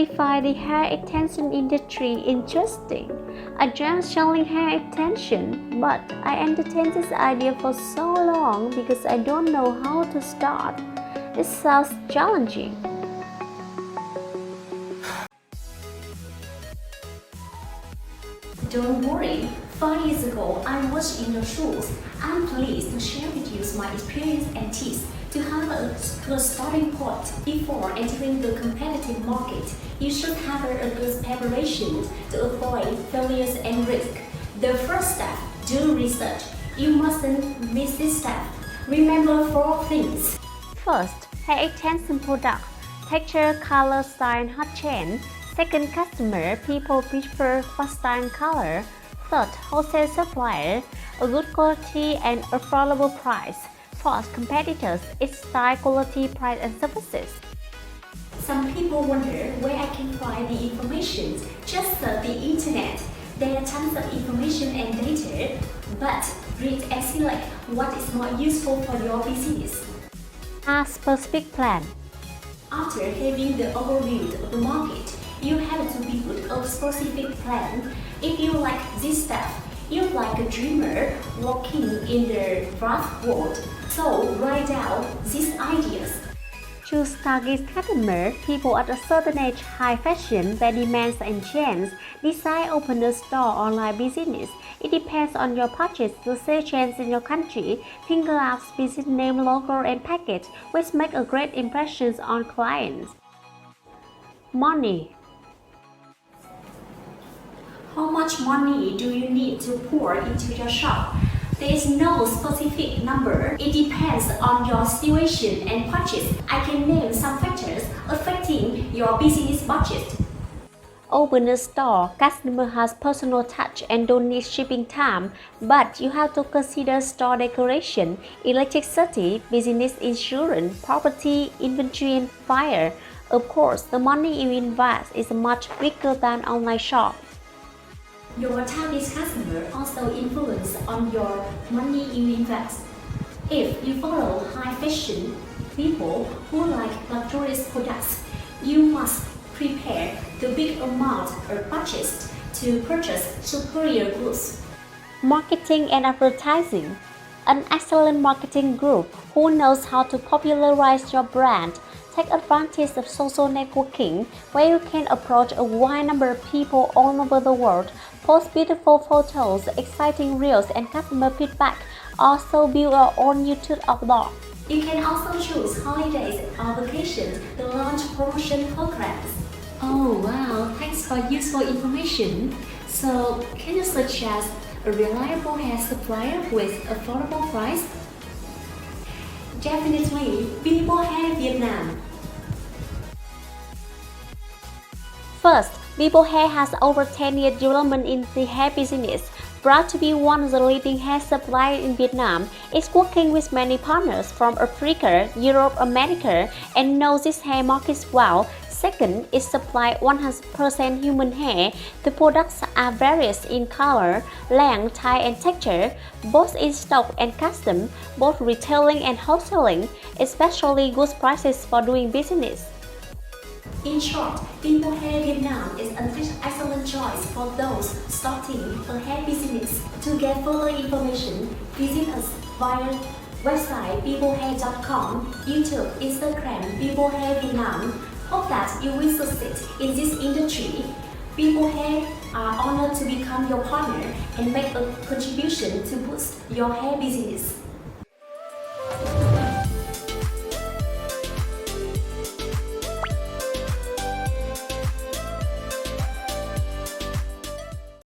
personally find the hair extension industry interesting. I dreamt selling hair extension, but I entertained this idea for so long because I don't know how to start. It sounds challenging. Don't worry, 5 years ago I was in your shoes. I'm pleased to share with you my experience and tips to have a good starting point. Before entering the competitive market, you should have a good preparation to avoid failures and risk. The first step, do research. You mustn't miss this step. Remember 4 things. First, hair extension product, texture, color, style, hot chain. Second, customer, people prefer fast style and color. Third, wholesale supplier, a good quality and affordable price. Fourth, competitors, its style, quality, price and services. Some people wonder where I can find the information. Just search the internet. There are tons of information and data, but read and select what is more useful for your business. A specific plan. After having the overview of the market, you have to build a specific plan. If you like this stuff, you're like a dreamer walking in the vast world. So write down these ideas. Choose target customer, people at a certain age, high fashion, their demands and change. Decide open a store online business. It depends on your budget, the sales chains in your country. Finger out business name, logo and package, which make a great impression on clients. Money. How much money do you need to pour into your shop? There is no specific number. It depends on your situation and budget. I can name some factors affecting your business budget. Open a store. Customer has personal touch and don't need shipping time, but you have to consider store decoration, electricity, business insurance, property, inventory and fire. Of course, the money you invest is much bigger than online shop. Your target customer also influence on your money you invest. If you follow high fashion people who like luxurious products, you must prepare the big amount of budget to purchase superior goods. Marketing and advertising. An excellent marketing group who knows how to popularize your brand. Take advantage of social networking, where you can approach a wide number of people all over the world. Post beautiful photos, exciting reels, and customer feedback. Also build your own YouTube blog. You can also choose holidays or vacations to launch promotion programs. Oh wow, thanks for useful information. So, can you suggest a reliable hair supplier with affordable price? Definitely, BIBO Hair Vietnam. First, BIBO Hair has over 10 years development in the hair business. Proud to be one of the leading hair suppliers in Vietnam, it's working with many partners from Africa, Europe, America, and knows this hair market well. Second, it supplies 100% human hair. The products are various in color, length, type, and texture, both in stock and custom, both retailing and wholesaling, especially good prices for doing business. In short, BIBO Hair Vietnam is an excellent choice for those starting a hair business. To get further information, visit us via website bibohair.com, YouTube, Instagram, BIBO Hair Vietnam. Hope that you will succeed in this industry. BIBO Hair are honored to become your partner and make a contribution to boost your hair business.